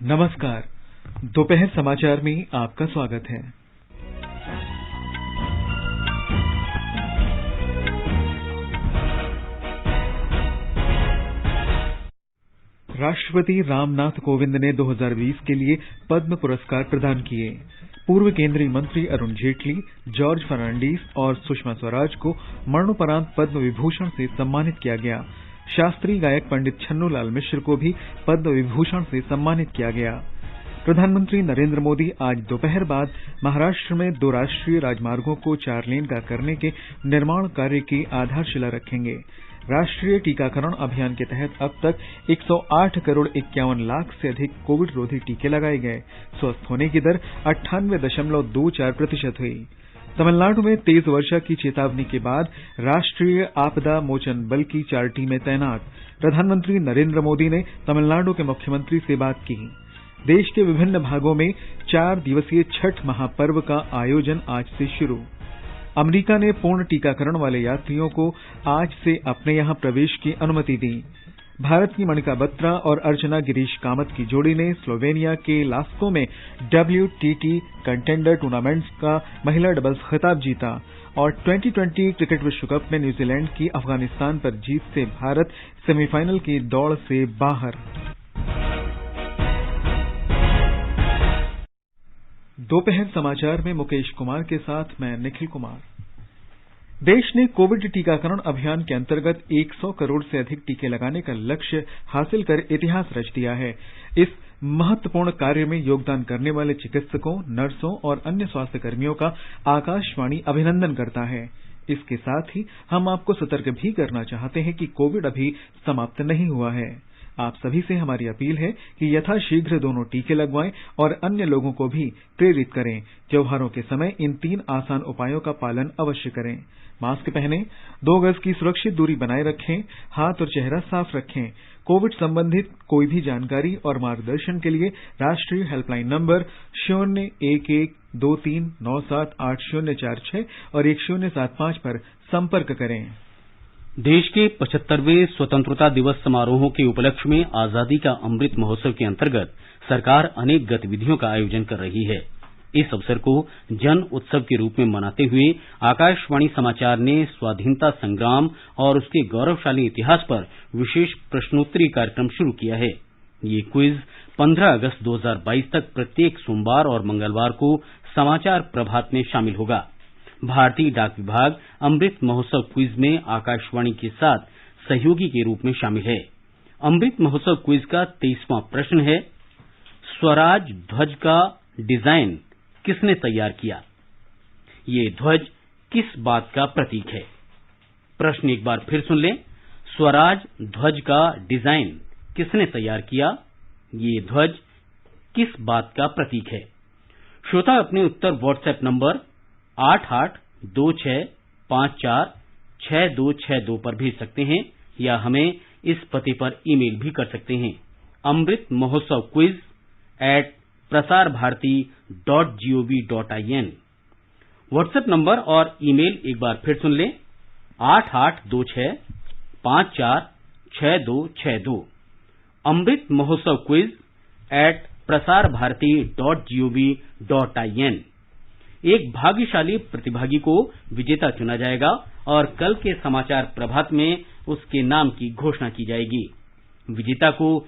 नमस्कार। दोपहर समाचार में आपका स्वागत है। राष्ट्रपति रामनाथ कोविंद ने 2020 के लिए पद्म पुरस्कार प्रदान किए। पूर्व केंद्रीय मंत्री अरुण जेटली, जॉर्ज फर्नांडीज और सुषमा स्वराज को मरणोपरांत पद्म विभूषण से सम्मानित किया गया। शास्त्रीय गायक पंडित छन्नूलाल मिश्र को भी पद्म विभूषण से सम्मानित किया गया। प्रधानमंत्री नरेंद्र मोदी आज दोपहर बाद महाराष्ट्र में 2 राष्ट्रीय राजमार्गों को 4 लेन का करने के निर्माण कार्य की आधारशिला रखेंगे। राष्ट्रीय टीकाकरण अभियान के तहत अब तक 108 करोड़ 51 लाख से अधिक कोविड रोधी टीके लगाए गए। स्वस्थ होने की दर 98.24% हुई। तमिलनाडु में तेज वर्षा की चेतावनी के बाद राष्ट्रीय आपदा मोचन बल की 4 टीमें तैनात। प्रधानमंत्री नरेंद्र मोदी ने तमिलनाडु के मुख्यमंत्री से बात की। देश के विभिन्न भागों में 4 दिवसीय छठ महापर्व का आयोजन आज से शुरू। अमेरिका ने पूर्ण टीकाकरण वाले यात्रियों को आज से अपने यहां प्रवेश की अनुमति दी। भारत की मणिका बत्रा और अर्चना गिरीश कामत की जोड़ी ने स्लोवेनिया के लास्को में WTT कंटेंडर टूर्नामेंट्स का महिला डबल्स खिताब जीता और 2020 क्रिकेट विश्व कप में न्यूजीलैंड की अफगानिस्तान पर जीत से भारत सेमीफाइनल की दौड़ से बाहर। दोपहर समाचार में मुकेश कुमार के साथ मैं निखिल कुमार। देश ने कोविड टीकाकरण अभियान के अंतर्गत 100 करोड़ से अधिक टीके लगाने का लक्ष्य हासिल कर इतिहास रच दिया है। इस महत्वपूर्ण कार्य में योगदान करने वाले चिकित्सकों, नर्सों और अन्य स्वास्थ्य कर्मियों का आकाशवाणी अभिनंदन करता है। इसके साथ ही हम आपको सतर्क भी करना चाहते हैं कि कोविड अभी समाप्त नहीं हुआ है। आप सभी से हमारी अपील है कि यथाशीघ्र दोनों टीके लगवाएं और अन्य लोगों को भी प्रेरित करें। त्योहारों के समय इन 3 आसान उपायों का पालन अवश्य करें। मास्क पहनें, 2 गज की सुरक्षित दूरी बनाए रखें, हाथ और चेहरा साफ रखें। कोविड संबंधित कोई भी जानकारी और मार्गदर्शन के लिए राष्ट्रीय हेल्पलाइन नंबर 01123978046 और 1075 पर संपर्क करें। देश के 75वें स्वतंत्रता दिवस समारोहों के उपलक्ष्य में आजादी का अमृत महोत्सव के अंतर्गत सरकार अनेक गतिविधियों का आयोजन कर रही है। इस अवसर को जन उत्सव के रूप में मनाते हुए आकाशवाणी समाचार ने स्वाधीनता संग्राम और उसके गौरवशाली इतिहास पर विशेष प्रश्नोत्तरी कार्यक्रम शुरू किया है। ये क्विज 15 अगस्त 2022 तक प्रत्येक सोमवार और मंगलवार को समाचार प्रभात में शामिल होगा। भारतीय डाक विभाग अमृत महोत्सव क्विज में आकाशवाणी के साथ सहयोगी के रूप में शामिल है। अमृत महोत्सव क्विज का 23वां प्रश्न है, स्वराज ध्वज का डिजाइन किसने तैयार किया? ये ध्वज किस बात का प्रतीक है? प्रश्न एक बार फिर सुन लें, स्वराज ध्वज का डिजाइन किसने तैयार किया? ये ध्वज किस बात का प्रतीक है? श्रोता अपने उत्तर व्हाट्सएप नंबर 8826546262 पर भेज सकते हैं या हमें इस पते पर ईमेल भी कर सकते हैं, amritmahotsav@prasarbharati.gov.in। व्हाट्सएप नंबर और ईमेल एक बार फिर सुन लें, 8826546262, amritmahotsav@prasarbharati.gov.in। एक भाग्यशाली प्रतिभागी को विजेता चुना जाएगा और कल के समाचार प्रभात में उसके नाम की घोषणा की जाएगी। विजेता को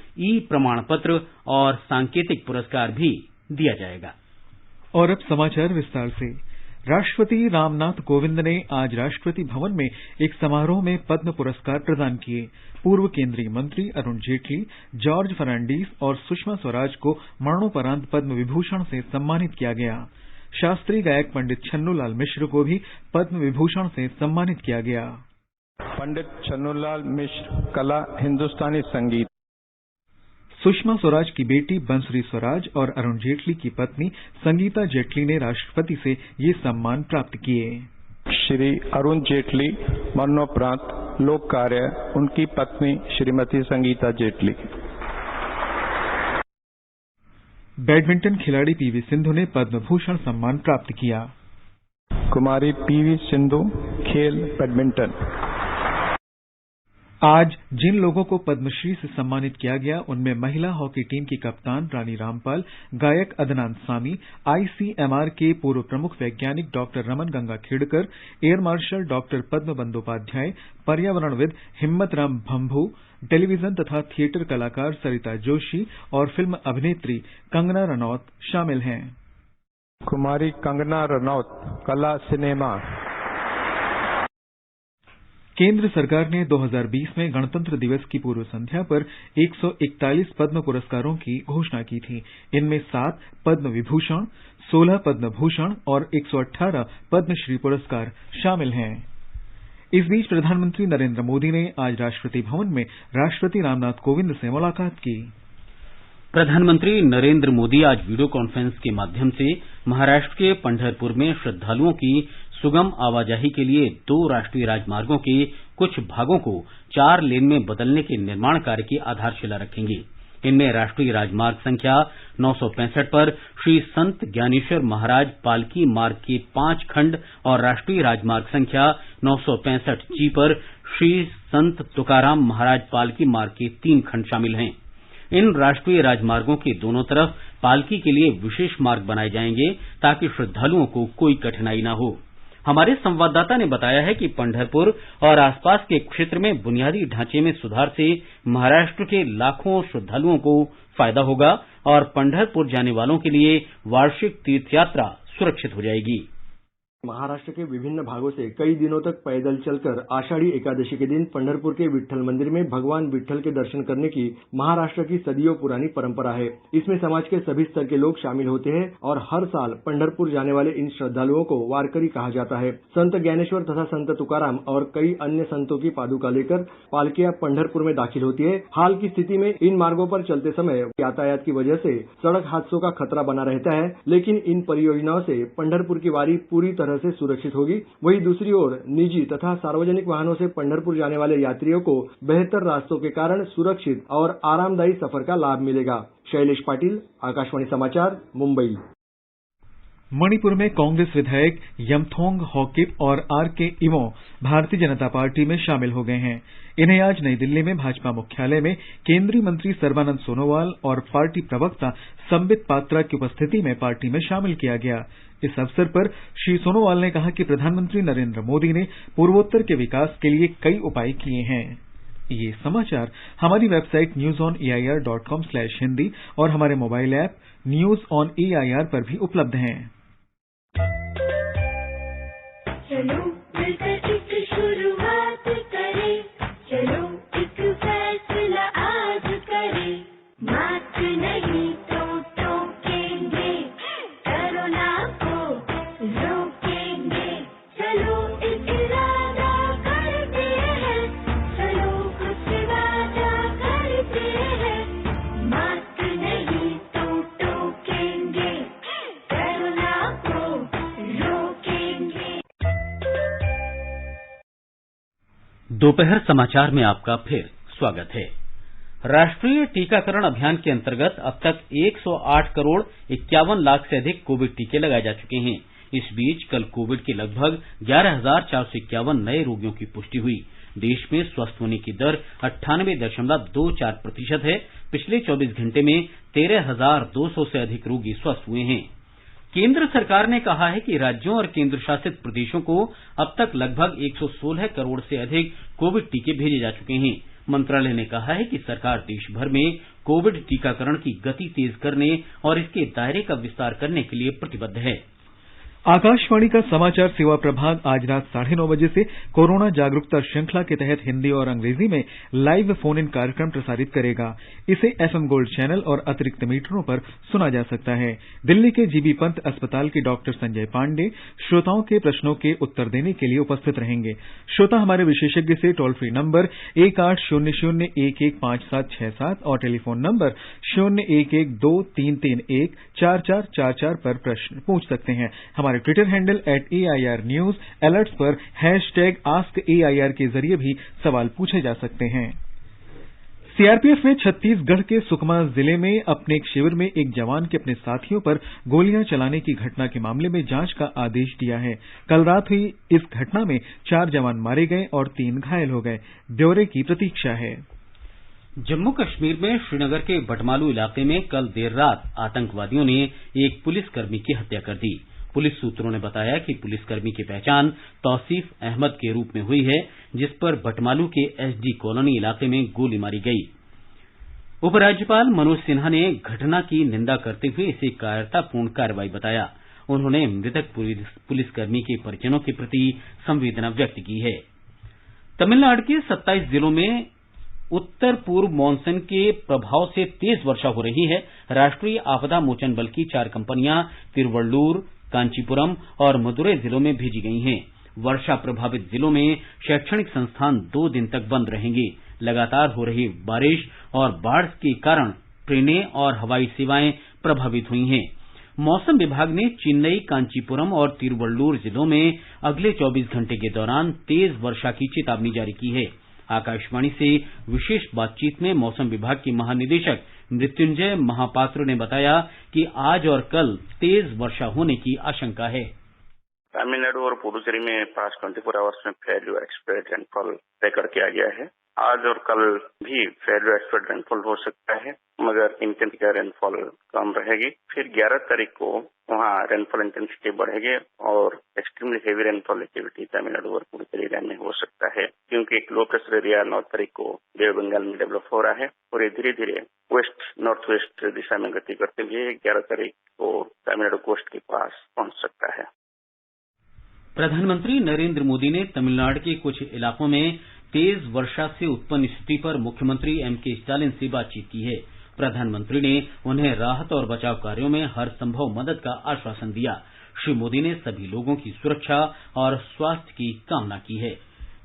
प्रमाण पत्र और सांकेतिक पुरस्कार भी दिया जाएगा। और अब समाचार विस्तार से। राष्ट्रपति रामनाथ कोविंद ने आज राष्ट्रपति भवन में एक समारोह में पद्म पुरस्कार प्रदान किए। पूर्व केंद्रीय मंत्री अरुण जेटली, जॉर्ज फर्नांडीज और सुषमा स्वराज को मरणोपरांत पद्म विभूषण से सम्मानित किया गया। शास्त्रीय गायक पंडित छन्नूलाल मिश्र को भी पद्म विभूषण से सम्मानित किया गया। पंडित छन्नूलाल मिश्र, कला, हिंदुस्तानी संगीत। सुषमा स्वराज की बेटी बंसरी स्वराज और अरुण जेटली की पत्नी संगीता जेटली ने राष्ट्रपति से ये सम्मान प्राप्त किए। श्री अरुण जेटली मरणोपरांत लोक कार्य, उनकी पत्नी श्रीमती संगीता जेटली। बैडमिंटन खिलाड़ी पीवी सिंधु ने पद्म भूषण सम्मान प्राप्त किया। कुमारी पीवी सिंधु, खेल बैडमिंटन। आज जिन लोगों को पद्मश्री से सम्मानित किया गया उनमें महिला हॉकी टीम की कप्तान रानी रामपाल, गायक अदनान सामी, आईसीएमआर के पूर्व प्रमुख वैज्ञानिक doctor Raman Gangakhedkar, air marshal doctor Padma Bandopadhyay, पर्यावरणविद हिम्मत राम भंभू, टेलीविजन तथा थिएटर कलाकार सरिता जोशी और फिल्म अभिनेत्री कंगना रनौत शामिल हैं। कुमारी कंगना रनौत, कला सिनेमा। केंद्र सरकार ने 2020 में गणतंत्र दिवस की पूर्व संध्या पर 141 पद्म पुरस्कारों की घोषणा की थी। इनमें 7 पद्म विभूषण, 16 पद्म भूषण और 118 पद्मश्री पुरस्कार शामिल हैं। इस बीच प्रधानमंत्री नरेंद्र मोदी ने आज राष्ट्रपति भवन में राष्ट्रपति रामनाथ कोविंद से मुलाकात की। प्रधानमंत्री नरेंद्र मोदी आज वीडियो कॉन्फ्रेंस के माध्यम से महाराष्ट्र के पंढरपुर में श्रद्धालुओं की सुगम आवाजाही के लिए 2 राष्ट्रीय राजमार्गों के कुछ भागों को 4 लेन में बदलने के निर्माण कार्य की आधारशिला रखेंगे। इनमें राष्ट्रीय राजमार्ग संख्या 965 पर श्री संत ज्ञानेश्वर महाराज पालकी मार्ग के 5 खंड और राष्ट्रीय राजमार्ग संख्या 965 जी पर श्री संत तुकाराम महाराज पालकी मार्ग के 3 खंड शामिल हैं। इन राष्ट्रीय राजमार्गों के दोनों तरफ पालकी के लिए विशेष मार्ग बनाए जाएंगे ताकि श्रद्धालुओं को कोई कठिनाई न हो। हमारे संवाददाता ने बताया है कि पंढरपुर और आसपास के क्षेत्र में बुनियादी ढांचे में सुधार से महाराष्ट्र के लाखों श्रद्धालुओं को फायदा होगा और पंढरपुर जाने वालों के लिए वार्षिक तीर्थयात्रा सुरक्षित हो जाएगी। महाराष्ट्र के विभिन्न भागों से कई दिनों तक पैदल चलकर आषाढ़ी एकादशी के दिन पंढरपुर के विट्ठल मंदिर में भगवान विट्ठल के दर्शन करने की महाराष्ट्र की सदियों पुरानी परंपरा है। इसमें समाज के सभी स्तर के लोग शामिल होते हैं और हर साल पंढरपुर जाने वाले इन श्रद्धालुओं को वारकरी कहा जाता है। संत ज्ञानेश्वर तथा संत तुकाराम और कई अन्य संतों की पादुका लेकर पालकियां पंढरपुर में दाखिल होती है। हाल की स्थिति में इन मार्गों पर चलते समय यातायात की वजह से सड़क हादसों का खतरा बना रहता है, लेकिन इन परियोजनाओं से पंढरपुर की वारी पूरी तरह से सुरक्षित होगी। वहीं दूसरी ओर निजी तथा सार्वजनिक वाहनों से पंढरपुर जाने वाले यात्रियों को बेहतर रास्तों के कारण सुरक्षित और आरामदायी सफर का लाभ मिलेगा। शैलेश पाटिल, आकाशवाणी समाचार, मुंबई। मणिपुर में कांग्रेस विधायक यमथोंग हॉकिप और आर.के. इवो भारतीय जनता पार्टी में शामिल हो गए हैं। इन्हें आज नई दिल्ली में भाजपा मुख्यालय में केंद्रीय मंत्री सर्बानंद सोनोवाल और पार्टी प्रवक्ता संबित पात्रा की उपस्थिति में पार्टी में शामिल किया गया। इस अवसर पर श्री सोनोवाल ने कहा कि प्रधानमंत्री नरेंद्र मोदी ने पूर्वोत्तर के विकास के लिए कई उपाय किए हैं। ये समाचार हमारी वेबसाइट newsonair.com/hindi और हमारे mobile app news on AIR पर भी उपलब्ध हैं। चलो मिलकर एक शुरुआत करें, चलो एक फैसला आज करें, मास्क नहीं तो टोकेंगे, कोरोना को रोकेंगे, चलो एक इरादा करते हैं, चलो कुछ वादा करते हैं, मास्क नहीं तो टोकेंगे, कोरोना को रोकेंगे। दोपहर समाचार में आपका फिर स्वागत है। राष्ट्रीय टीकाकरण अभियान के अंतर्गत अब तक 108 करोड़ 51 लाख से अधिक कोविड टीके लगाए जा चुके हैं। इस बीच कल कोविड के लगभग 11,451 नए रोगियों की पुष्टि हुई। देश में स्वस्थ होने की दर 98.24% है। पिछले 24 घंटे में 13,200 से अधिक रोगी स्वस्थ हुए हैं। केंद्र सरकार ने कहा है कि राज्यों और केंद्र शासित प्रदेशों को अब तक लगभग 116 करोड़ से अधिक कोविड टीके भेजे जा चुके हैं। मंत्रालय ने कहा है कि सरकार देश भर में कोविड टीकाकरण की गति तेज करने और इसके दायरे का विस्तार करने के लिए प्रतिबद्ध है। आकाशवाणी का समाचार सेवा प्रभाग आज रात 9:30 बजे से कोरोना जागरूकता श्रृंखला के तहत हिंदी और अंग्रेजी में लाइव फोन इन कार्यक्रम प्रसारित करेगा। इसे FM गोल्ड चैनल और अतिरिक्त मीटरों पर सुना जा सकता है। दिल्ली के जीबी पंत अस्पताल के डॉक्टर संजय पांडे श्रोताओं के प्रश्नों के उत्तर देने के लिए उपस्थित रहेंगे। श्रोता हमारे विशेषज्ञ से टोल फ्री नंबर 1800115767 और टेलीफोन नंबर 0112331444 पर प्रश्न पूछ सकते हैं। हमारे Twitter handle @AIR News alerts पर #AskAIR के जरिए भी सवाल पूछे जा सकते हैं। सीआरपीएफ ने छत्तीसगढ़ के सुकमा जिले में अपने एक शिविर में एक जवान के अपने साथियों पर गोलियां चलाने की घटना के मामले में जांच का आदेश दिया है। कल रात हुई इस घटना में 4 जवान मारे गए और 3 घायल हो गए। ब्यौरे की प्रतीक्षा है। जम्मू कश्मीर में श्रीनगर के बटमालू इलाके में कल देर रात आतंकवादियों ने एक पुलिसकर्मी की हत्या कर दी। पुलिस सूत्रों ने बताया कि पुलिसकर्मी की पहचान तौसीफ अहमद के रूप में हुई है, जिस पर बटमालू के एसडी कॉलोनी इलाके में गोली मारी गई। उपराज्यपाल मनोज सिन्हा ने घटना की निंदा करते हुए इसे कायरतापूर्ण कार्रवाई बताया। उन्होंने मृतक पुलिसकर्मी के परिजनों के प्रति संवेदना व्यक्त की है। तमिलनाडु के 27 जिलों में उत्तर पूर्व मानसून के प्रभाव से तेज वर्षा हो रही है। राष्ट्रीय आपदा मोचन बल की 4 कंपनियां तिरुवल्लुर, कांचीपुरम और मदुरै जिलों में भेजी गई हैं। वर्षा प्रभावित जिलों में शैक्षणिक संस्थान 2 दिन तक बंद रहेंगे। लगातार हो रही बारिश और बाढ़ के कारण ट्रेनें और हवाई सेवाएं प्रभावित हुई हैं। मौसम विभाग ने चेन्नई, कांचीपुरम और तिरुवल्लुर जिलों में अगले 24 घंटे के दौरान तेज वर्षा की चेतावनी जारी की है। आकाशवाणी से विशेष बातचीत में मौसम विभाग के महानिदेशक मृत्युंजय महापात्र ने बताया कि आज और कल तेज वर्षा होने की आशंका है। तमिलनाडु और पुडुचेरी में पास्ट 24 आवर्स में फेयर एक्सपेक्टेड रेनफॉल रिकॉर्ड किया गया है। आज और कल भी फेयर एक्सपेक्टेड रेनफॉल हो सकता है, मगर इंटेंसिटी का रेनफॉल कम रहेगी। फिर 11 तारीख को वहाँ रेनफॉल इंटेंसिटी बढ़ेगी और extremely heavy rainfall activity Tamil Nadu और पुडुचेरी एरिया में हो सकता है, क्योंकि एक लो प्रेशर एरिया 9 तारीख को बे ऑफ बंगाल में डेवलप हो रहा है और ये धीरे धीरे वेस्ट नॉर्थ वेस्ट दिशा में गति करते हुए 11 तारीख को तमिलनाडु कोस्ट के पास पहुंच सकता है। प्रधानमंत्री नरेंद्र मोदी ने तमिलनाडु के कुछ इलाकों में तेज वर्षा से उत्पन्न स्थिति पर मुख्यमंत्री एमके स्टालिन से बातचीत की है। प्रधानमंत्री ने उन्हें राहत और बचाव कार्यों में हर संभव मदद का आश्वासन दिया। श्री मोदी ने सभी लोगों की सुरक्षा और स्वास्थ्य की कामना की है।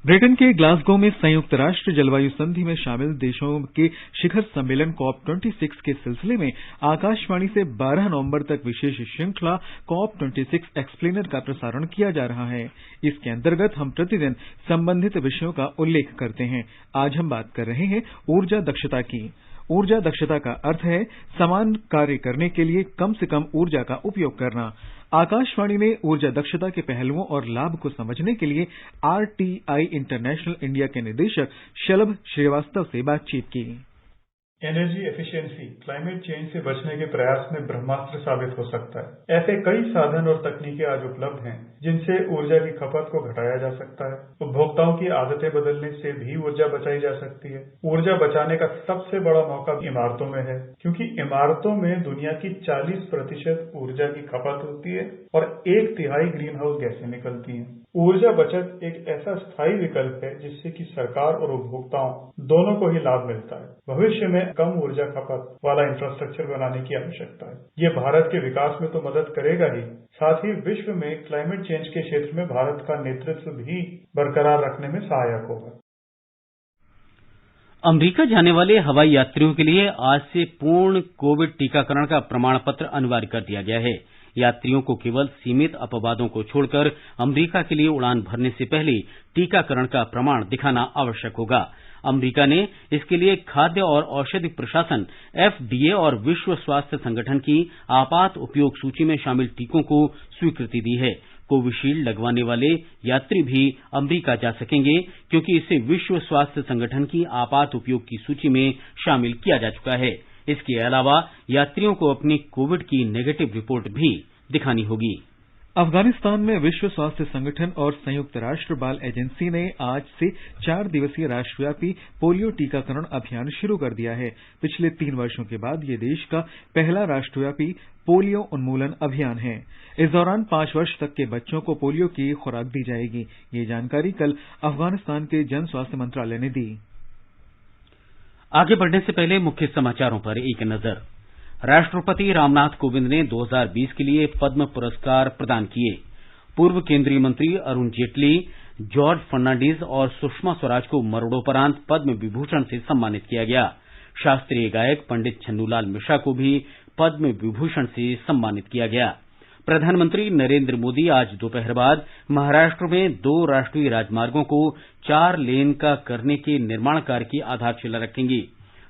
ब्रिटेन के ग्लासगो में संयुक्त राष्ट्र जलवायु संधि में शामिल देशों के शिखर सम्मेलन COP26 के सिलसिले में आकाशवाणी से 12 नवंबर तक विशेष श्रृंखला COP26 एक्सप्लेनर का प्रसारण किया जा रहा है। इसके अंतर्गत हम प्रतिदिन संबंधित विषयों का उल्लेख करते हैं। आज हम बात कर रहे हैं ऊर्जा दक्षता की। ऊर्जा दक्षता का अर्थ है समान कार्य करने के लिए कम से कम ऊर्जा का उपयोग करना। आकाशवाणी ने ऊर्जा दक्षता के पहलुओं और लाभ को समझने के लिए RTI इंटरनेशनल इंडिया के निदेशक शलभ श्रीवास्तव से बातचीत की। एनर्जी एफिशिएंसी क्लाइमेट चेंज से बचने के प्रयास में ब्रह्मास्त्र साबित हो सकता है। ऐसे कई साधन और तकनीकें आज उपलब्ध हैं जिनसे ऊर्जा की खपत को घटाया जा सकता है। उपभोक्ताओं की आदतें बदलने से भी ऊर्जा बचाई जा सकती है। ऊर्जा बचाने का सबसे बड़ा मौका इमारतों में है, क्योंकि इमारतों में दुनिया की 40% ऊर्जा की खपत होती है और 1/3 ग्रीन हाउस गैसें निकलती हैं। ऊर्जा बचत एक ऐसा स्थायी विकल्प है जिससे कि सरकार और उपभोक्ताओं दोनों को ही लाभ मिलता है। भविष्य में कम ऊर्जा खपत वाला इंफ्रास्ट्रक्चर बनाने की आवश्यकता है। ये भारत के विकास में तो मदद करेगा ही, साथ ही विश्व में क्लाइमेट चेंज के क्षेत्र में भारत का नेतृत्व भी बरकरार रखने में सहायक होगा। अमेरिका जाने वाले हवाई यात्रियों के लिए आज से पूर्ण कोविड टीकाकरण का प्रमाण पत्र अनिवार्य कर दिया गया है। यात्रियों को केवल सीमित अपवादों को छोड़कर अमेरिका के लिए उड़ान भरने से पहले टीकाकरण का प्रमाण दिखाना आवश्यक होगा। अमेरिका ने इसके लिए खाद्य और औषधि प्रशासन FDA और विश्व स्वास्थ्य संगठन की आपात उपयोग सूची में शामिल टीकों को स्वीकृति दी है। कोविशील्ड लगवाने वाले यात्री भी अमेरिका जा सकेंगे, क्योंकि इसे विश्व स्वास्थ्य संगठन की आपात उपयोग की सूची में शामिल किया जा चुका है। इसके अलावा यात्रियों को अपनी कोविड की नेगेटिव रिपोर्ट भी दिखानी होगी। अफगानिस्तान में विश्व स्वास्थ्य संगठन और संयुक्त राष्ट्र बाल एजेंसी ने आज से 4 दिवसीय राष्ट्रव्यापी पोलियो टीकाकरण अभियान शुरू कर दिया है। पिछले 3 वर्षों के बाद ये देश का पहला राष्ट्रव्यापी पोलियो उन्मूलन अभियान है। इस दौरान 5 वर्ष तक के बच्चों को पोलियो की खुराक दी जाएगी। ये जानकारी कल अफगानिस्तान के जन स्वास्थ्य मंत्रालय ने दी। आगे बढ़ने से पहले मुख्य समाचारों पर एक नजर। राष्ट्रपति रामनाथ कोविंद ने 2020 के लिए पद्म पुरस्कार प्रदान किए। पूर्व केंद्रीय मंत्री अरुण जेटली, जॉर्ज फर्नांडीज और सुषमा स्वराज को मरणोपरांत पद्म विभूषण से सम्मानित किया गया। शास्त्रीय गायक पंडित छन्नूलाल मिश्रा को भी पद्म विभूषण से सम्मानित किया गया। प्रधानमंत्री नरेंद्र मोदी आज दोपहर बाद महाराष्ट्र में 2 राष्ट्रीय राजमार्गों को 4 लेन का करने के निर्माण कार्य की आधारशिला रखेंगे।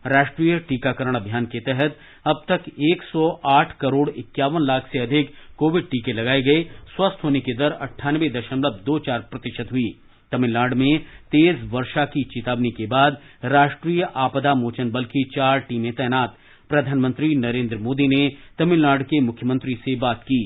राष्ट्रीय टीकाकरण अभियान के तहत अब तक 108 करोड़ 51 लाख से अधिक कोविड टीके लगाए गए। स्वस्थ होने की दर 98.24% हुई। तमिलनाडु में तेज वर्षा की चेतावनी के बाद राष्ट्रीय आपदा मोचन बल की 4 टीमें तैनात। प्रधानमंत्री नरेंद्र मोदी ने तमिलनाडु के मुख्यमंत्री से बात की।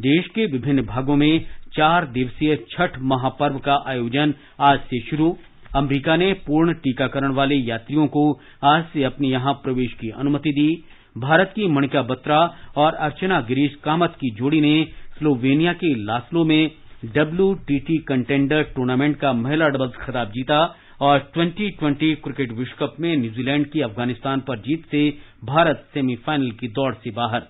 देश के विभिन्न भागों में 4 दिवसीय छठ महापर्व का आयोजन आज से शुरू। अमेरिका ने पूर्ण टीकाकरण वाले यात्रियों को आज से अपने यहां प्रवेश की अनुमति दी। भारत की मणिका बत्रा और अर्चना गिरीश कामत की जोड़ी ने स्लोवेनिया के लास्लो में WTT कंटेंडर टूर्नामेंट का महिला डबल्स खिताब जीता और 2020 क्रिकेट विश्व कप में न्यूजीलैंड की अफगानिस्तान पर जीत से भारत सेमीफाइनल की दौड़ से बाहर।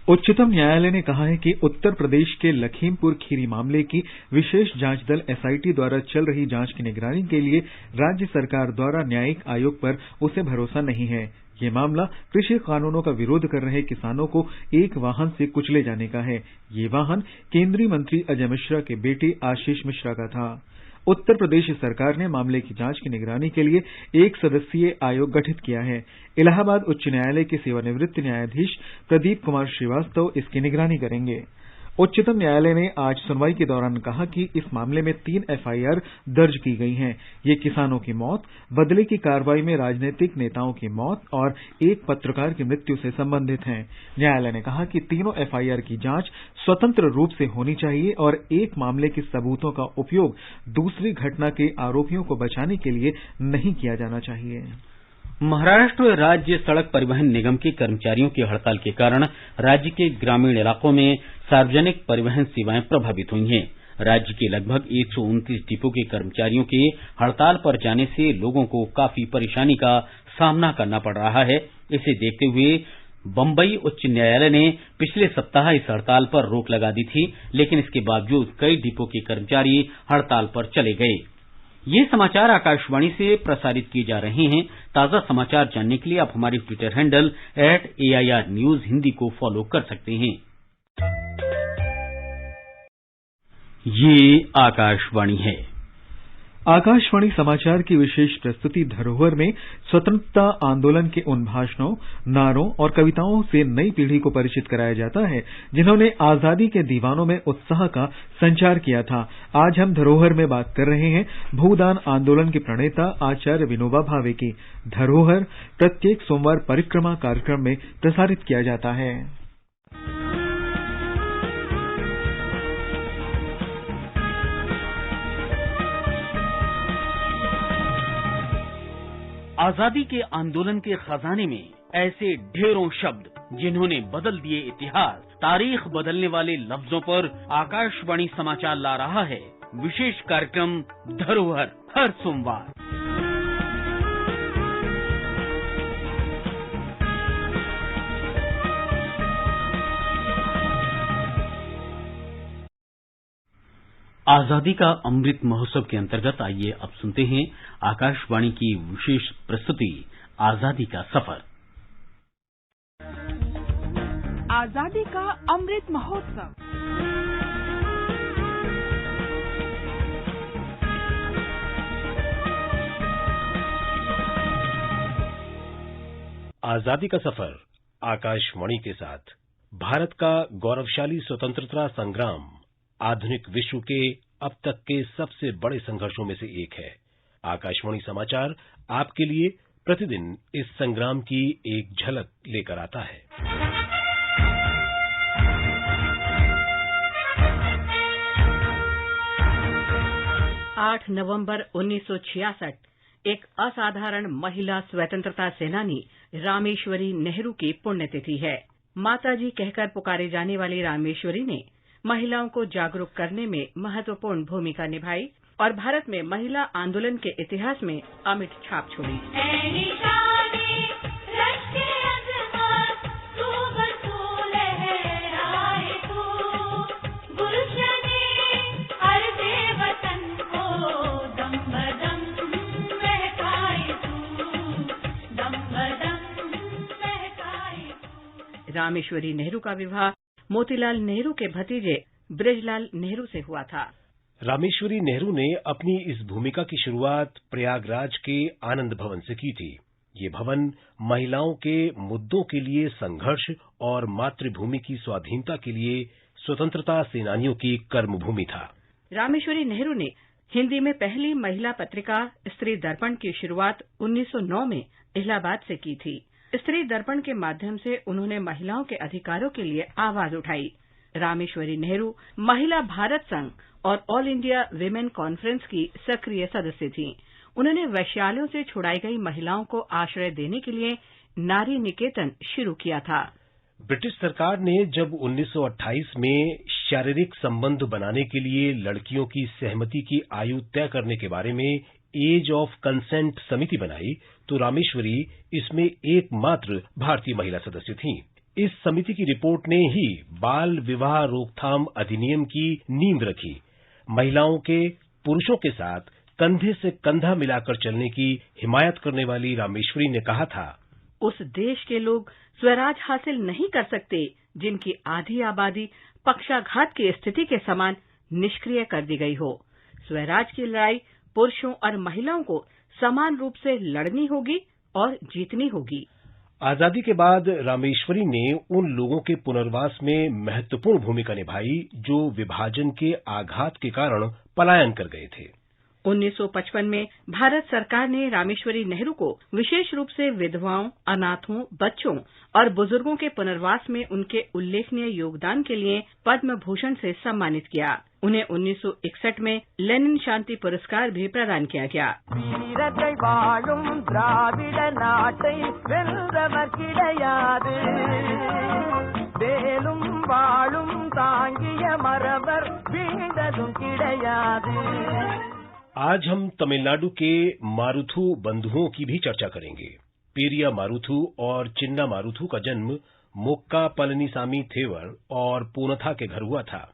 उच्चतम न्यायालय ने कहा है कि उत्तर प्रदेश के लखीमपुर खीरी मामले की विशेष जांच दल SIT द्वारा चल रही जांच की निगरानी के लिए राज्य सरकार द्वारा न्यायिक आयोग पर उसे भरोसा नहीं है। ये मामला कृषि कानूनों का विरोध कर रहे किसानों को एक वाहन से कुचले जाने का है। ये वाहन केंद्रीय मंत्री अजय मिश्रा के बेटे आशीष मिश्रा का था। उत्तर प्रदेश सरकार ने मामले की जांच की निगरानी के लिए 1 सदस्यीय आयोग गठित किया है। इलाहाबाद उच्च न्यायालय के सेवानिवृत्त न्यायाधीश प्रदीप कुमार श्रीवास्तव इसकी निगरानी करेंगे। उच्चतम न्यायालय ने आज सुनवाई के दौरान कहा कि इस मामले में 3 FIR दर्ज की गई हैं। ये किसानों की मौत, बदले की कार्रवाई में राजनीतिक नेताओं की मौत और एक पत्रकार की मृत्यु से संबंधित हैं। न्यायालय ने कहा कि तीनों FIR की जांच स्वतंत्र रूप से होनी चाहिए और एक मामले के सबूतों का उपयोग दूसरी घटना के आरोपियों को बचाने के लिए नहीं किया जाना चाहिए। महाराष्ट्र राज्य सड़क परिवहन निगम के कर्मचारियों की हड़ताल के कारण राज्य के ग्रामीण इलाकों में सार्वजनिक परिवहन सेवाएं प्रभावित हुई हैं। राज्य के लगभग 129 डिपो के कर्मचारियों के हड़ताल पर जाने से लोगों को काफी परेशानी का सामना करना पड़ रहा है। इसे देखते हुए बंबई उच्च न्यायालय ने पिछले सप्ताह इस हड़ताल पर रोक लगा दी थी, लेकिन इसके बावजूद कई डिपो के कर्मचारी हड़ताल पर चले गए। ये समाचार आकाशवाणी से प्रसारित किए जा रहे हैं। ताजा समाचार जानने के लिए आप हमारे Twitter handle @AIR News Hindi को फॉलो कर सकते हैं। ये आकाशवाणी है। आकाशवाणी समाचार की विशेष प्रस्तुति धरोहर में स्वतंत्रता आंदोलन के उन भाषणों, नारों और कविताओं से नई पीढ़ी को परिचित कराया जाता है जिन्होंने आजादी के दीवानों में उत्साह का संचार किया था। आज हम धरोहर में बात कर रहे हैं भूदान आंदोलन के प्रणेता आचार्य विनोबा भावे की। धरोहर प्रत्येक सोमवार परिक्रमा कार्यक्रम में प्रसारित किया जाता है। आजादी के आंदोलन के खजाने में ऐसे ढेरों शब्द जिन्होंने बदल दिए इतिहास। तारीख बदलने वाले लफ्जों पर आकाशवाणी समाचार ला रहा है विशेष कार्यक्रम धरोहर हर सोमवार। आजादी का अमृत महोत्सव के अंतर्गत आइए अब सुनते हैं आकाशवाणी की विशेष प्रस्तुति आजादी का सफर। आजादी का अमृत महोत्सव। आजादी का सफर आकाशवाणी के साथ। भारत का गौरवशाली स्वतंत्रता संग्राम आधुनिक विश्व के अब तक के सबसे बड़े संघर्षों में से एक है। आकाशवाणी समाचार आपके लिए प्रतिदिन इस संग्राम की एक झलक लेकर आता है। 8 नवंबर 1966 एक असाधारण महिला स्वतंत्रता सेनानी रामेश्वरी नेहरू की पुण्यतिथि है। माताजी कहकर पुकारे जाने वाली रामेश्वरी ने महिलाओं को जागरूक करने में महत्वपूर्ण भूमिका निभाई और भारत में महिला आंदोलन के इतिहास में अमिट छाप छोड़ी। रामेश्वरी नेहरू का विवाह मोतीलाल नेहरू के भतीजे ब्रिजलाल नेहरू से हुआ था। रामेश्वरी नेहरू ने अपनी इस भूमिका की शुरुआत प्रयागराज के आनंद भवन से की थी। ये भवन महिलाओं के मुद्दों के लिए संघर्ष और मातृभूमि की स्वाधीनता के लिए स्वतंत्रता सेनानियों की कर्मभूमि था। रामेश्वरी नेहरू ने हिंदी में पहली महिला पत्रिका स्त्री दर्पण की शुरुआत 1909 में इलाहाबाद से की थी। स्त्री दर्पण के माध्यम से उन्होंने महिलाओं के अधिकारों के लिए आवाज उठाई। रामेश्वरी नेहरू महिला भारत संघ और ऑल इंडिया विमेन कॉन्फ्रेंस की सक्रिय सदस्य थीं। उन्होंने वेश्यालयों से छुड़ाई गई महिलाओं को आश्रय देने के लिए नारी निकेतन शुरू किया था। ब्रिटिश सरकार ने जब 1928 में शारीरिक संबंध बनाने के लिए लड़कियों की सहमति की आयु तय करने के बारे में एज ऑफ कंसेंट समिति बनाई तो रामेश्वरी इसमें एकमात्र भारतीय महिला सदस्य थीं। इस समिति की रिपोर्ट ने ही बाल विवाह रोकथाम अधिनियम की नींव रखी। महिलाओं के पुरुषों के साथ कंधे से कंधा मिलाकर चलने की हिमायत करने वाली रामेश्वरी ने कहा था, उस देश के लोग स्वराज हासिल नहीं कर सकते जिनकी आधी आबादी पक्षाघात की स्थिति के समान निष्क्रिय कर दी गई हो। स्वराज की लड़ाई पुरुषों और महिलाओं को समान रूप से लड़नी होगी और जीतनी होगी। आजादी के बाद रामेश्वरी ने उन लोगों के पुनर्वास में महत्वपूर्ण भूमिका निभाई जो विभाजन के आघात के कारण पलायन कर गए थे। 1955 में भारत सरकार ने रामेश्वरी नेहरू को विशेष रूप से विधवाओं, अनाथों, बच्चों और बुजुर्गों के पुनर्वास में उनके उल्लेखनीय योगदान के लिए पद्म भूषण से सम्मानित किया। उन्हें 1961 में लेनिन शांति पुरस्कार भी प्रदान किया गया। आज हम तमिलनाडु के मारुथु बंधुओं की भी चर्चा करेंगे। पेरिया मारुथु और चिन्ना मारुथु का जन्म मुक्का पलनीसामी थेवर और पूनथा के घर हुआ था।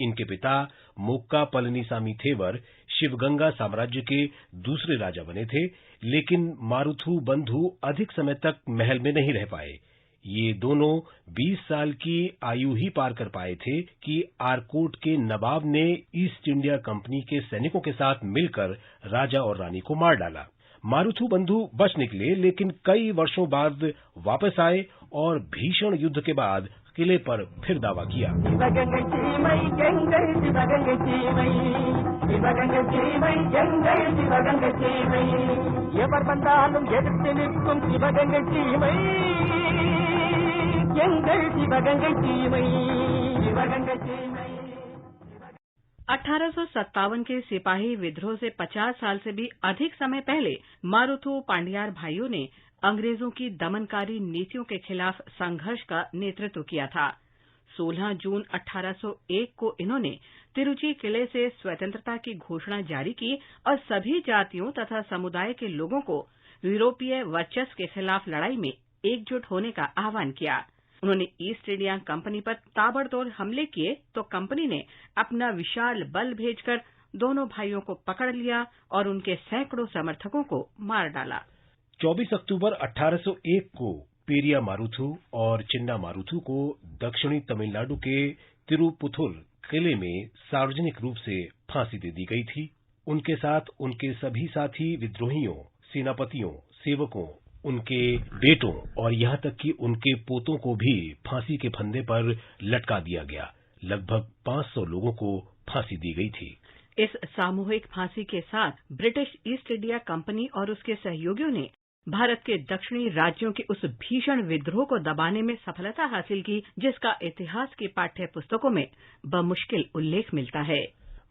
इनके पिता मुक्का पलनीसामी थेवर शिवगंगा साम्राज्य के दूसरे राजा बने थे, लेकिन मारुथु बंधु अधिक समय तक महल में नहीं रह पाए। ये दोनों 20 साल की आयु ही पार कर पाए थे कि आरकोट के नवाब ने ईस्ट इंडिया कंपनी के सैनिकों के साथ मिलकर राजा और रानी को मार डाला। मारुथु बंधु बच निकले, लेकिन कई वर्षों बाद वापस आए और भीषण युद्ध के बाद किले पर फिर दावा किया। अठारह सौ 1957 के सिपाही विद्रोह से 50 साल से भी अधिक समय पहले मारुथु पांडियार भाइयों ने अंग्रेजों की दमनकारी नीतियों के खिलाफ संघर्ष का नेतृत्व किया था। 16 जून 1801 को इन्होंने तिरुचि किले से स्वतंत्रता की घोषणा जारी की और सभी जातियों तथा समुदाय के लोगों को यूरोपीय वर्चस्व के खिलाफ लड़ाई में एकजुट होने का आह्वान किया। उन्होंने ईस्ट इंडिया कंपनी पर ताबड़तोड़ हमले किए तो कंपनी ने अपना विशाल बल भेजकर दोनों भाइयों को पकड़ लिया और उनके सैकड़ों समर्थकों को मार डाला। 24 अक्टूबर 1801 को पेरिया मारुथु और चिन्ना मारुथु को दक्षिणी तमिलनाडु के तिरुपुथुर किले में सार्वजनिक रूप से फांसी दे दी गई थी। उनके साथ उनके सभी साथी विद्रोहियों, सेनापतियों, सेवकों, उनके बेटों और यहां तक कि उनके पोतों को भी फांसी के फंदे पर लटका दिया गया। लगभग 500 लोगों को फांसी दी गई थी। इस सामूहिक फांसी के साथ ब्रिटिश ईस्ट इंडिया कंपनी और उसके सहयोगियों ने भारत के दक्षिणी राज्यों के उस भीषण विद्रोह को दबाने में सफलता हासिल की, जिसका इतिहास की पाठ्य पुस्तकों में बमुश्किल उल्लेख मिलता है।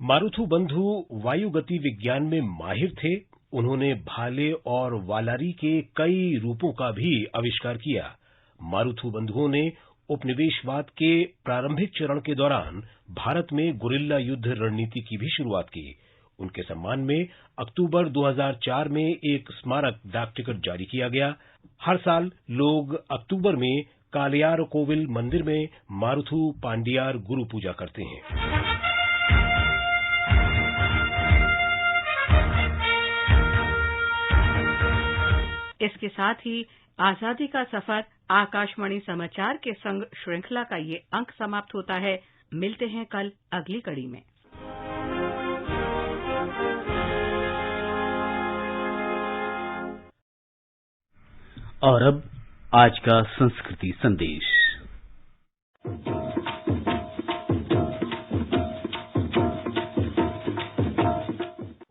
मारुथु बंधु वायुगति विज्ञान में माहिर थे। उन्होंने भाले और वालारी के कई रूपों का भी आविष्कार किया। मारुथु बंधुओं ने उपनिवेशवाद के प्रारंभिक चरण के दौरान भारत में गुरिल्ला युद्ध रणनीति की भी शुरुआत की। उनके सम्मान में अक्टूबर 2004 में एक स्मारक डाक टिकट जारी किया गया। हर साल लोग अक्टूबर में कालियार कोविल मंदिर में मारुथु पांडियार गुरु पूजा करते हैं। इसके साथ ही आजादी का सफर आकाशवाणी समाचार के संग श्रृंखला का ये अंक समाप्त होता है। मिलते हैं कल अगली कड़ी में। और अब आज का संस्कृति संदेश।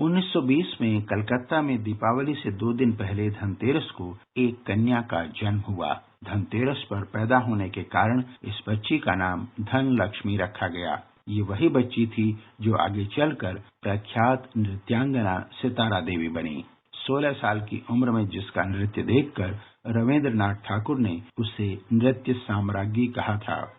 1920 में कलकत्ता में दीपावली से 2 दिन पहले धनतेरस को एक कन्या का जन्म हुआ। धनतेरस पर पैदा होने के कारण इस बच्ची का नाम धन लक्ष्मी रखा गया। ये वही बच्ची थी जो आगे चलकर प्रख्यात नृत्यांगना सितारा देवी बनी। 16 साल की उम्र में जिसका नृत्य देखकर रविंद्रनाथ ठाकुर ने उसे नृत्य साम्राज्ञी कहा था।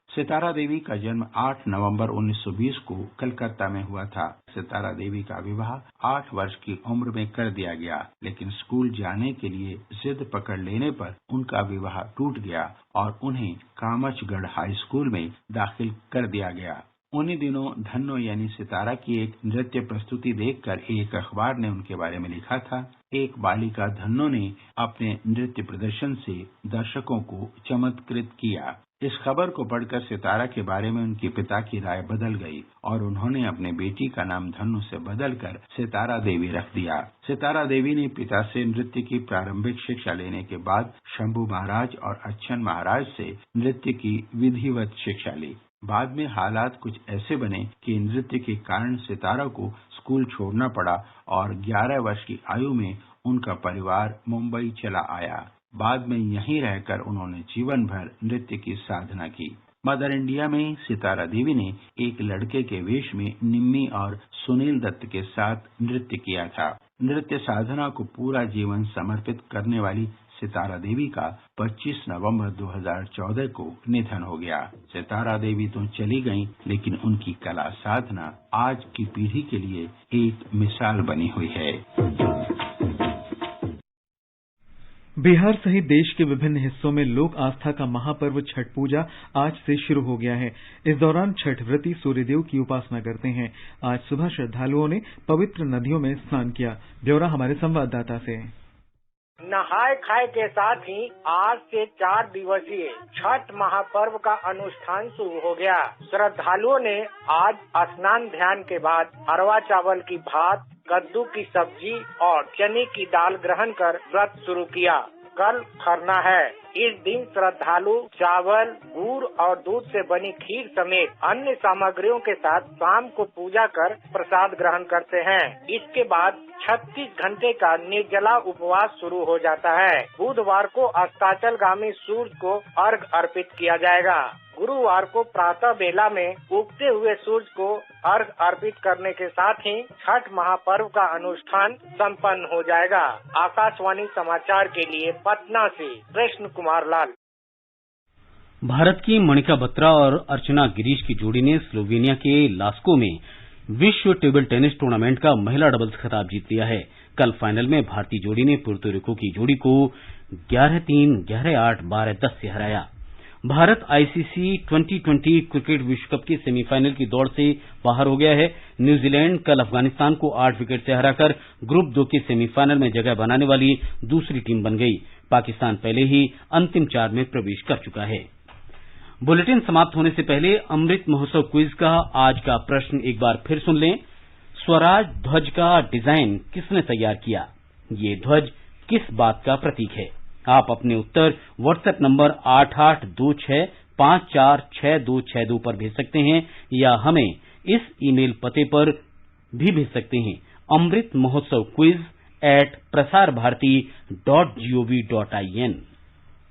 सितारा देवी का जन्म 8 नवंबर 1920 को कलकत्ता में हुआ था। सितारा देवी का विवाह 8 वर्ष की उम्र में कर दिया गया, लेकिन स्कूल जाने के लिए जिद पकड़ लेने पर उनका विवाह टूट गया और उन्हें कामचगढ़ हाई स्कूल में दाखिल कर दिया गया। उन्हीं दिनों धन्नो यानी सितारा की एक नृत्य प्रस्तुति देखकर एक अखबार ने उनके बारे में लिखा था। एक बालिका धन्नो ने अपने नृत्य प्रदर्शन से दर्शकों को चमत्कृत किया। इस खबर को पढ़कर सितारा के बारे में उनके पिता की राय बदल गई और उन्होंने अपने बेटी का नाम धन्नो से बदलकर सितारा देवी रख दिया। सितारा देवी ने पिता से नृत्य की प्रारंभिक शिक्षा लेने के बाद शंभू महाराज और अच्छन महाराज से नृत्य की विधिवत शिक्षा ली। बाद में हालात कुछ ऐसे बने कि नृत्य के कारण सितारा को स्कूल छोड़ना पड़ा और 11 वर्ष की आयु में उनका परिवार मुंबई चला आया। बाद में यहीं रहकर उन्होंने जीवन भर नृत्य की साधना की। मदर इंडिया में सितारा देवी ने एक लड़के के वेश में निम्मी और सुनील दत्त के साथ नृत्य किया था। नृत्य साधना को पूरा जीवन समर्पित करने वाली सितारा देवी का 25 नवंबर 2014 को निधन हो गया। सितारा देवी तो चली गईं, लेकिन उनकी कला साधना आज की पीढ़ी के लिए एक मिसाल बनी हुई है। बिहार सहित देश के विभिन्न हिस्सों में लोक आस्था का महापर्व छठ पूजा आज से शुरू हो गया है। इस दौरान छठ व्रती सूर्यदेव की उपासना करते हैं। आज सुबह श्रद्धालुओं ने पवित्र नदियों में स्नान किया। ब्यौरा हमारे संवाददाता से। नहाय खाए के साथ ही आज से 4 दिवसीय छठ महापर्व का अनुष्ठान शुरू हो गया। श्रद्धालुओं ने आज स्नान ध्यान के बाद अरवा चावल की भात, कद्दू की सब्जी और चने की दाल ग्रहण कर व्रत शुरू किया। कल खरना है। इस दिन श्रद्धालु चावल, गुड़ और दूध से बनी खीर समेत अन्य सामग्रियों के साथ शाम को पूजा कर प्रसाद ग्रहण करते हैं। इसके बाद 36 घंटे का निर्जला उपवास शुरू हो जाता है। बुधवार को अस्ताचलगामी सूर्य को अर्घ अर्पित किया जाएगा। गुरुवार को प्रातः बेला में उगते हुए सूर्य को अर्घ अर्पित करने के साथ ही छठ महापर्व का अनुष्ठान संपन्न हो जाएगा। आकाशवाणी समाचार के लिए पटना से कृष्ण कुमार लाल। भारत की मणिका बत्रा और अर्चना गिरीश की जोड़ी ने स्लोवेनिया के लास्को में विश्व टेबल टेनिस टूर्नामेंट का महिला डबल्स खिताब जीत लिया है। कल फाइनल में भारतीय जोड़ी ने पुर्तो रिको की जोड़ी को 11-3, 11-8, 12-10 से हराया। भारत आईसीसी 2020 क्रिकेट विश्व कप के सेमीफाइनल की दौड़ से बाहर हो गया है। न्यूजीलैंड कल अफगानिस्तान को 8 विकेट से हराकर ग्रुप 2 के सेमीफाइनल में जगह बनाने वाली दूसरी टीम बन गई। पाकिस्तान पहले ही अंतिम 4 में प्रवेश कर चुका है। बुलेटिन समाप्त होने से पहले अमृत महोत्सव क्विज का आज का प्रश्न एक बार फिर सुन लें। स्वराज ध्वज का डिजाइन किसने तैयार किया? ये ध्वज किस बात का प्रतीक है? आप अपने उत्तर व्हाट्सएप नंबर 8826546262 पर भेज सकते हैं या हमें इस ईमेल पते पर भी भेज सकते हैं amritmahotsav@prasarbharati.gov.in।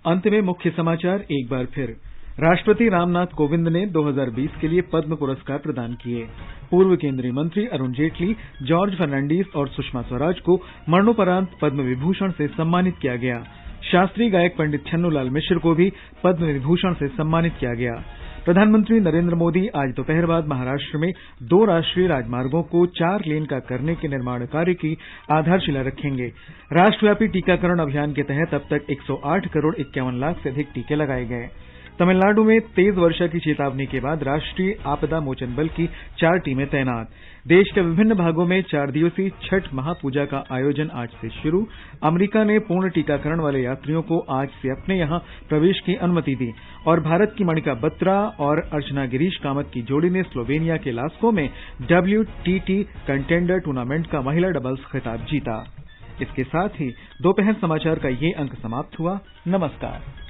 अंत में मुख्य समाचार एक बार फिर। राष्ट्रपति रामनाथ कोविंद ने 2020 के लिए पद्म पुरस्कार प्रदान किए। पूर्व केंद्रीय मंत्री अरुण जेटली, जॉर्ज फर्नांडीज और सुषमा स्वराज को मरणोपरांत पद्म विभूषण से सम्मानित किया गया। शास्त्रीय गायक पंडित छन्नूलाल मिश्र को भी पद्म विभूषण से सम्मानित किया गया। प्रधानमंत्री नरेंद्र मोदी आज दोपहर बाद महाराष्ट्र में 2 राष्ट्रीय राजमार्गों को 4 लेन का करने के निर्माण कार्य की आधारशिला रखेंगे। राष्ट्रव्यापी टीकाकरण अभियान के तहत अब तक 108 करोड़ 51 लाख से अधिक टीके लगाए गए। तमिलनाडु में तेज वर्षा की चेतावनी के बाद राष्ट्रीय आपदा मोचन बल की 4 टीमें तैनात। देश के विभिन्न भागों में 4 दिवसीय छठ महापूजा का आयोजन आज से शुरू। अमेरिका ने पूर्ण टीकाकरण वाले यात्रियों को आज से अपने यहां प्रवेश की अनुमति दी और भारत की मणिका बत्रा और अर्चना गिरीश कामत की जोड़ी ने स्लोवेनिया के लास्को में WTT कंटेंडर टूर्नामेंट का महिला डबल्स खिताब जीता। इसके साथ ही दोपहर समाचार का ये अंक समाप्त हुआ। नमस्कार।